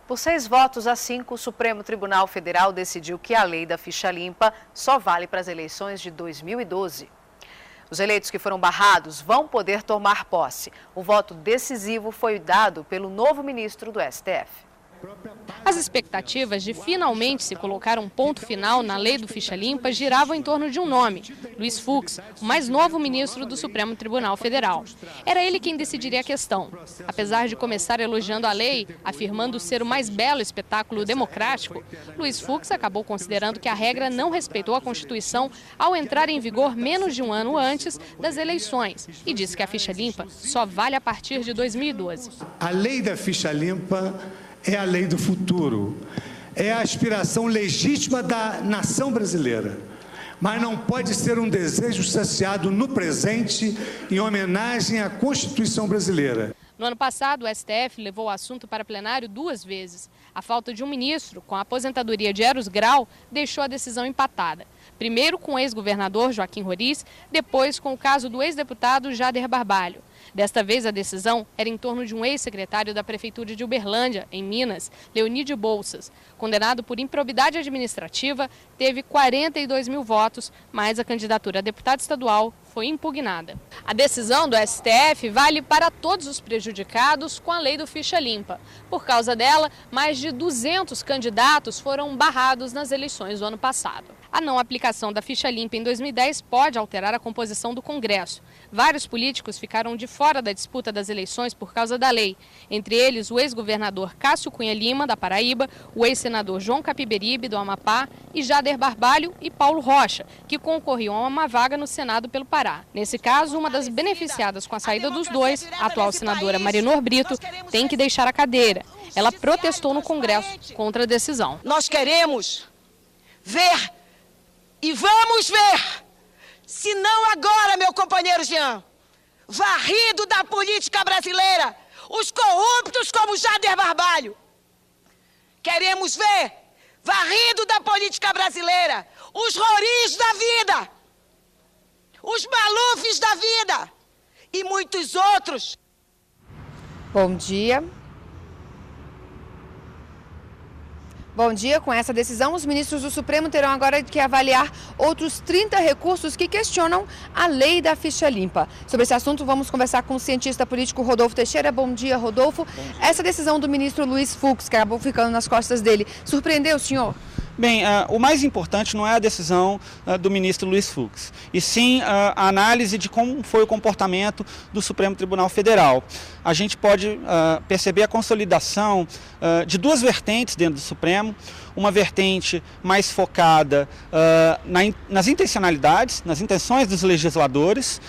Por 6 votos a 5, o Supremo Tribunal Federal decidiu que a lei da ficha limpa só vale para as eleições de 2012. Os eleitos que foram barrados vão poder tomar posse. O voto decisivo foi dado pelo novo ministro do STF. As expectativas de finalmente se colocar um ponto final na lei do ficha limpa giravam em torno de um nome, Luiz Fux, o mais novo ministro do Supremo Tribunal Federal. Era ele quem decidiria a questão. Apesar de começar elogiando a lei, afirmando ser o mais belo espetáculo democrático, Luiz Fux acabou considerando que a regra não respeitou a Constituição ao entrar em vigor menos de um ano antes das eleições e disse que a ficha limpa só vale a partir de 2012. A lei da ficha limpa é a lei do futuro, é a aspiração legítima da nação brasileira, mas não pode ser um desejo saciado no presente em homenagem à Constituição brasileira. No ano passado, o STF levou o assunto para plenário 2 vezes. A falta de um ministro, com a aposentadoria de Eros Grau, deixou a decisão empatada. Primeiro com o ex-governador Joaquim Roriz, depois com o caso do ex-deputado Jader Barbalho. Desta vez, a decisão era em torno de um ex-secretário da Prefeitura de Uberlândia, em Minas, Leonídio Bolsas. Condenado por improbidade administrativa, teve 42 mil votos, mas a candidatura a deputado estadual foi impugnada. A decisão do STF vale para todos os prejudicados com a lei do ficha limpa. Por causa dela, mais de 200 candidatos foram barrados nas eleições do ano passado. A não aplicação da ficha limpa em 2010 pode alterar a composição do Congresso. Vários políticos ficaram de fora da disputa das eleições por causa da lei. Entre eles, o ex-governador Cássio Cunha Lima, da Paraíba, o ex-senador João Capiberibe, do Amapá, e Jader Barbalho e Paulo Rocha, que concorriam a uma vaga no Senado pelo Pará. Nesse caso, uma das beneficiadas com a saída dos dois, a atual senadora Marinor Brito, tem que deixar a cadeira. Ela protestou no Congresso contra a decisão. Nós queremos ver e vamos ver, se não agora, meu companheiro Jean, varrido da política brasileira, os corruptos como Jader Barbalho. Queremos ver, varrido da política brasileira, os Roris da vida, os Malufes da vida e muitos outros. Bom dia. Bom dia. Com essa decisão, os ministros do Supremo terão agora que avaliar outros 30 recursos que questionam a lei da ficha limpa. Sobre esse assunto, vamos conversar com o cientista político Rodolfo Teixeira. Bom dia, Rodolfo. Bom dia. Essa decisão do ministro Luiz Fux, que acabou ficando nas costas dele, surpreendeu o senhor? Bem, o mais importante não é a decisão do ministro Luiz Fux, e sim a análise de como foi o comportamento do Supremo Tribunal Federal. A gente pode perceber a consolidação de 2 vertentes dentro do Supremo, uma vertente mais focada nas intencionalidades, nas intenções dos legisladores,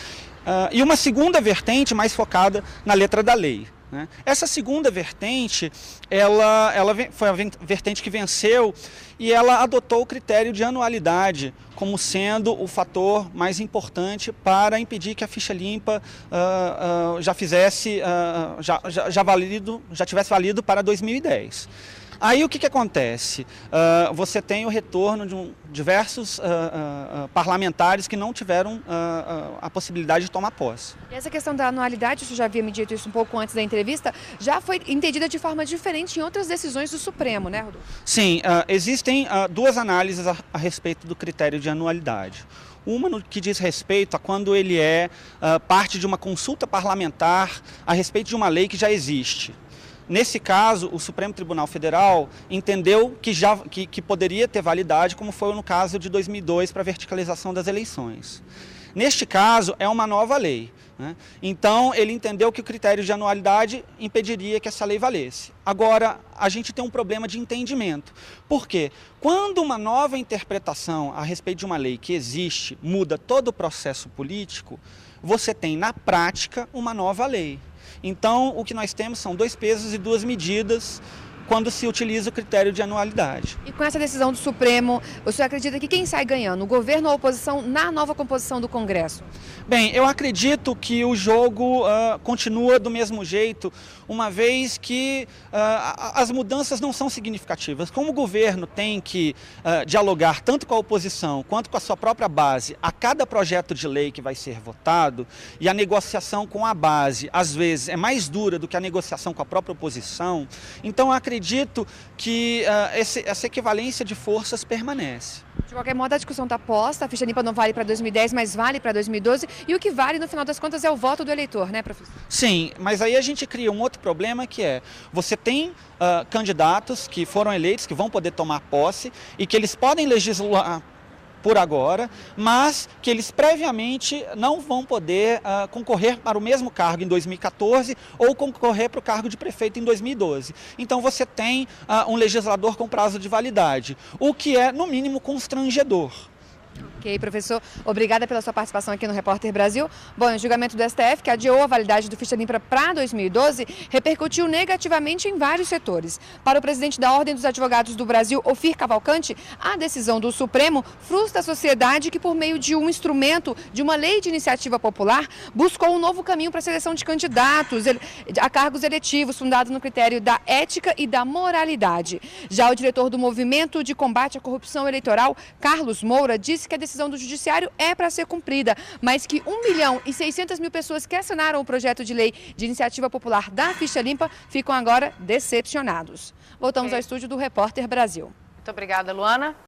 e uma segunda vertente mais focada na letra da lei. Essa segunda vertente, ela foi a vertente que venceu e ela adotou o critério de anualidade como sendo o fator mais importante para impedir que a ficha limpa já tivesse valido para 2010. Aí o que acontece? Você tem o retorno de diversos parlamentares que não tiveram a possibilidade de tomar posse. E essa questão da anualidade, o senhor já havia me dito isso um pouco antes da entrevista, já foi entendida de forma diferente em outras decisões do Supremo, né, Rodolfo? Sim, existem 2 análises a respeito do critério de anualidade. Uma no que diz respeito a quando ele é parte de uma consulta parlamentar a respeito de uma lei que já existe. Nesse caso, o Supremo Tribunal Federal entendeu que poderia ter validade, como foi no caso de 2002 para a verticalização das eleições. Neste caso, é uma nova lei, né? Então, ele entendeu que o critério de anualidade impediria que essa lei valesse. Agora, a gente tem um problema de entendimento. Por quê? Quando uma nova interpretação a respeito de uma lei que existe muda todo o processo político, você tem, na prática, uma nova lei. Então, o que nós temos são 2 pesos e 2 medidas quando se utiliza o critério de anualidade. E com essa decisão do Supremo, o senhor acredita que quem sai ganhando, o governo ou a oposição, na nova composição do Congresso? Bem, eu acredito que o jogo continua do mesmo jeito, uma vez que as mudanças não são significativas. Como o governo tem que dialogar tanto com a oposição quanto com a sua própria base a cada projeto de lei que vai ser votado, e a negociação com a base, às vezes, é mais dura do que a negociação com a própria oposição, então eu acredito acredito que essa equivalência de forças permanece. De qualquer modo, a discussão está posta, a ficha limpa não vale para 2010, mas vale para 2012, e o que vale, no final das contas, é o voto do eleitor, né, professor? Sim, mas aí a gente cria um outro problema que é, você tem candidatos que foram eleitos, que vão poder tomar posse, e que eles podem legislar por agora, mas que eles previamente não vão poder concorrer para o mesmo cargo em 2014 ou concorrer para o cargo de prefeito em 2012. Então você tem um legislador com prazo de validade, o que é, no mínimo, constrangedor. Ok, professor. Obrigada pela sua participação aqui no Repórter Brasil. Bom, o julgamento do STF, que adiou a validade do ficha limpa para 2012, repercutiu negativamente em vários setores. Para o presidente da Ordem dos Advogados do Brasil, Ofir Cavalcante, a decisão do Supremo frustra a sociedade que, por meio de um instrumento, de uma lei de iniciativa popular, buscou um novo caminho para a seleção de candidatos a cargos eletivos, fundado no critério da ética e da moralidade. Já o diretor do Movimento de Combate à Corrupção Eleitoral, Carlos Moura, disse que a decisão do Judiciário é para ser cumprida, mas que 1.600.000 pessoas que assinaram o projeto de lei de iniciativa popular da ficha limpa ficam agora decepcionados. Voltamos ao estúdio do Repórter Brasil. Muito obrigada, Luana.